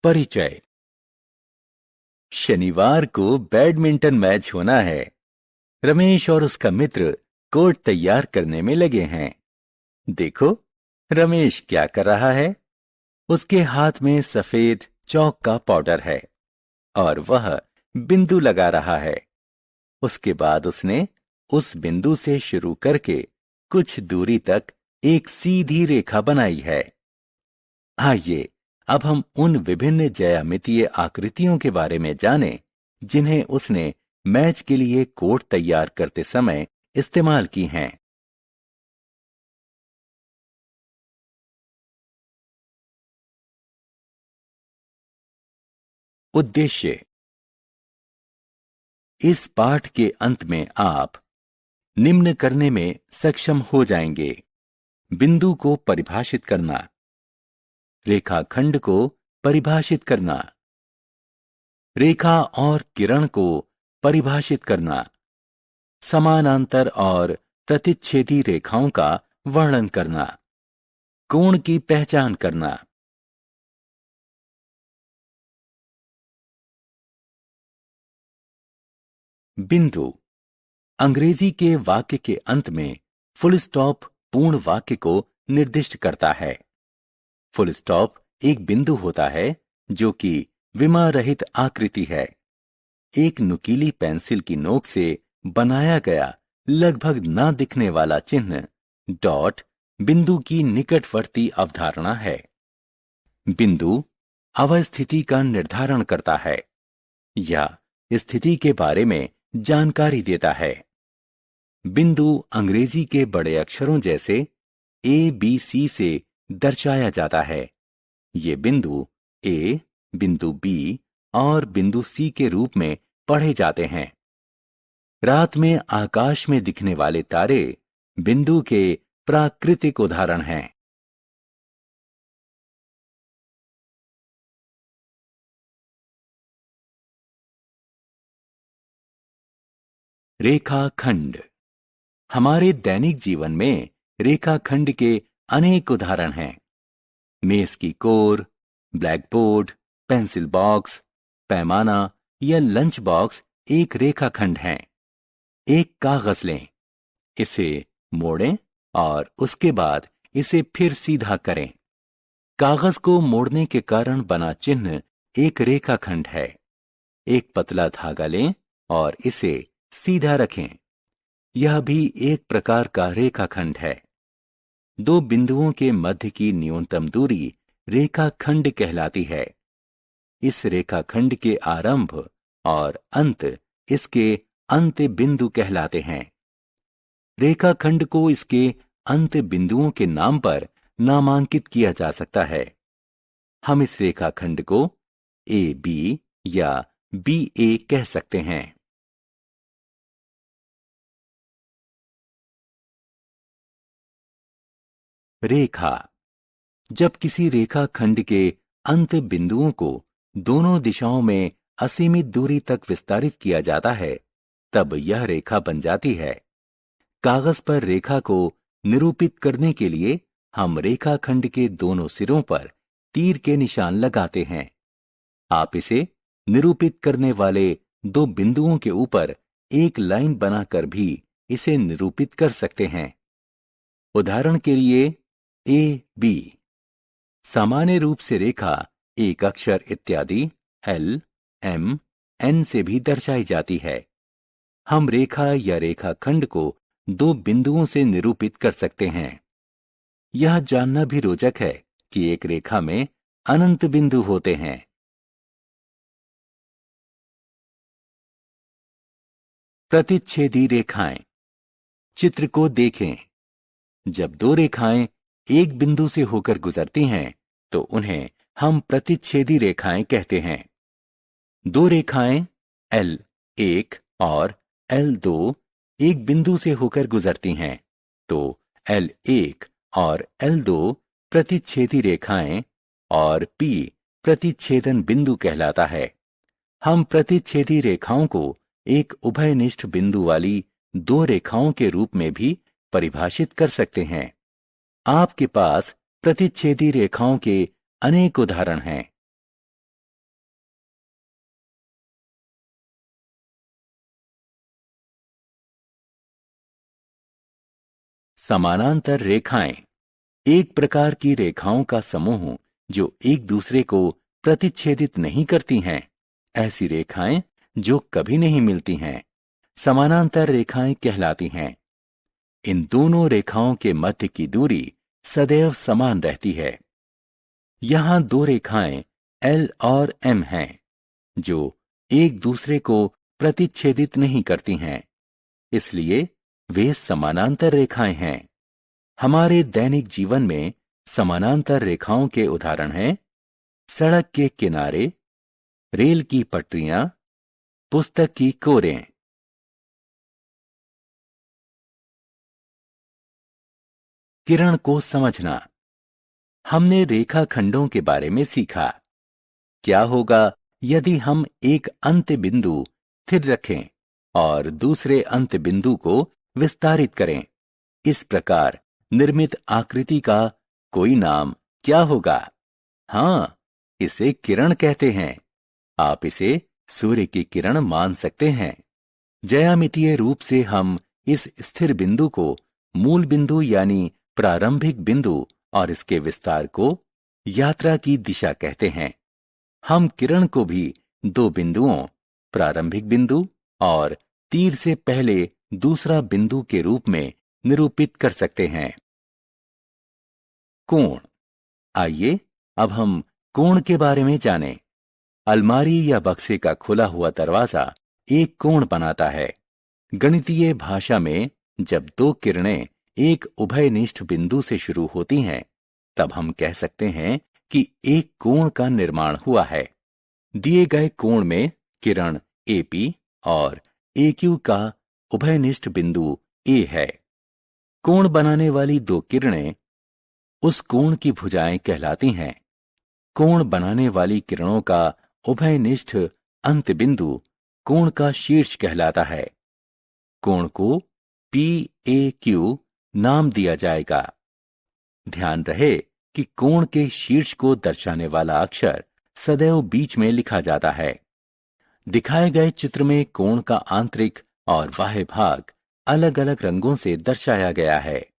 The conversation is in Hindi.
परिचय। शनिवार को बैडमिंटन मैच होना है। रमेश और उसका मित्र कोर्ट तैयार करने में लगे हैं। देखो, रमेश क्या कर रहा है। उसके हाथ में सफेद चौक का पाउडर है और वह बिंदु लगा रहा है। उसके बाद उसने उस बिंदु से शुरू करके कुछ दूरी तक एक सीधी रेखा बनाई है। आइए अब हम उन विभिन्न ज्यामितीय आकृतियों के बारे में जानें जिन्हें उसने मैच के लिए कोर्ट तैयार करते समय इस्तेमाल की हैं। उद्देश्य। इस पाठ के अंत में आप निम्न करने में सक्षम हो जाएंगे: बिंदु को परिभाषित करना, रेखाखंड को परिभाषित करना, रेखा और किरण को परिभाषित करना, समानांतर और प्रतिच्छेदी रेखाओं का वर्णन करना, कोण की पहचान करना। बिंदु। अंग्रेजी के वाक्य के अंत में फुल स्टॉप पूर्ण वाक्य को निर्दिष्ट करता है। फुल स्टॉप एक बिंदु होता है जो कि विमा रहित आकृति है। एक नुकीली पेंसिल की नोक से बनाया गया लगभग ना दिखने वाला चिन्ह डॉट बिंदु की निकटवर्ती अवधारणा है। बिंदु अवस्थिति का निर्धारण करता है या स्थिति के बारे में जानकारी देता है। बिंदु अंग्रेजी के बड़े अक्षरों जैसे ABC से दर्शाया जाता है। ये बिंदु A, बिंदु B और बिंदु C के रूप में पढ़े जाते हैं। रात में आकाश में दिखने वाले तारे बिंदु के प्राकृतिक उदाहरण हैं। रेखाखंड। हमारे दैनिक जीवन में रेखाखंड के अनेक उदाहरण हैं। मेज की core, black board, pencil box, पैमाना या लंच बॉक्स एक रेखाखंड हैं। एक कागज लें, इसे मोड़ें और उसके बाद इसे फिर सीधा करें। कागज को मोड़ने के कारण बना चिन्ह एक रेखाखंड है। एक पतला धागा लें और इसे सीधा रखें। यह भी एक प्रकार का रेखाखंड है। दो बिंदुओं के मध्य की न्यूनतम दूरी रेखाखंड कहलाती है। इस रेखाखंड के आरंभ और अंत इसके अंत बिंदु कहलाते हैं। रेखाखंड को इसके अंत बिंदुओं के नाम पर नामांकित किया जा सकता है। हम इस रेखाखंड को AB या BA कह सकते हैं। रेखा। जब किसी रेखाखंड के अंत बिंदुओं को दोनों दिशाओं में असीमित दूरी तक विस्तारित किया जाता है, तब यह रेखा बन जाती है। कागज पर रेखा को निरूपित करने के लिए हम रेखाखंड के दोनों सिरों पर तीर के निशान लगाते हैं। आप इसे निरूपित करने वाले दो बिंदुओं के ऊपर एक लाइन बनाकर भी इसे निरूपित कर सकते हैं। उदाहरण के लिए AB। सामान्य रूप से रेखा एक अक्षर इत्यादि L, M, N से भी दर्शाई जाती है। हम रेखा या रेखाखंड को दो बिंदुओं से निरूपित कर सकते हैं। यह जानना भी रोचक है कि एक रेखा में अनंत बिंदु होते हैं। प्रतिच्छेदी रेखाएं। चित्र को देखें। जब दो रेखाएं एक बिंदु से होकर गुजरती हैं, तो उन्हें हम प्रतिच्छेदी रेखाएं कहते हैं। दो रेखाएं L1 और L2 एक बिंदु से होकर गुजरती हैं, तो L1 और L2 प्रतिच्छेदी रेखाएं और P प्रतिच्छेदन बिंदु कहलाता है। हम प्रतिच्छेदी रेखाओं को एक उभयनिष्ठ बिंदु वाली दो रेखाओं के रूप में भी परिभाषित कर सकते हैं। आपके पास प्रतिच्छेदी रेखाओं के अनेक उदाहरण हैं। समानांतर रेखाएं एक प्रकार की रेखाओं का समूह जो एक दूसरे को प्रतिच्छेदित नहीं करती हैं। ऐसी रेखाएं जो कभी नहीं मिलती हैं, समानांतर रेखाएं कहलाती हैं। इन दोनों रेखाओं के मध्य की दूरी सदैव समान रहती है। यहां दो रेखाएं L और M हैं, जो एक दूसरे को प्रतिच्छेदित नहीं करती हैं, इसलिए वे समानांतर रेखाएं हैं। हमारे दैनिक जीवन में समानांतर रेखाओं के उदाहरण हैं सड़क के किनारे, रेल की पटरियां, पुस्तक की कोरें। किरण को समझना। हमने रेखाखंडों के बारे में सीखा। क्या होगा यदि हम एक अंत्य बिंदु स्थिर रखें और दूसरे अंत्य बिंदु को विस्तारित करें? इस प्रकार निर्मित आकृति का कोई नाम क्या होगा? हाँ, इसे किरण कहते हैं। आप इसे सूर्य की किरण मान सकते हैं। ज्यामितीय रूप से हम इस स्थिर बिंदु को मूल बिंदु यानी प्रारंभिक बिंदु और इसके विस्तार को यात्रा की दिशा कहते हैं। हम किरण को भी दो बिंदुओं, प्रारंभिक बिंदु और तीर से पहले दूसरा बिंदु के रूप में निरूपित कर सकते हैं। कोण। आइए अब हम कोण के बारे में जानें। अलमारी या बक्से का खुला हुआ दरवाजा एक कोण बनाता है। गणितीय भाषा में जब दो किरणें एक उभयनिष्ठ बिंदु से शुरू होती हैं, तब हम कह सकते हैं कि एक कोण का निर्माण हुआ है। दिए गए कोण में किरण AP और AQ का उभयनिष्ठ बिंदु A है। कोण बनाने वाली दो किरणें उस कोण की भुजाएं कहलाती हैं। कोण बनाने वाली किरणों का उभयनिष्ठ अंत्य बिंदु कोण का शीर्ष कहलाता है। कोण को PAQ नाम दिया जाएगा। ध्यान रहे कि कोण के शीर्ष को दर्शाने वाला अक्षर सदैव बीच में लिखा जाता है। दिखाए गए चित्र में कोण का आंतरिक और बाह्य भाग अलग अलग रंगों से दर्शाया गया है।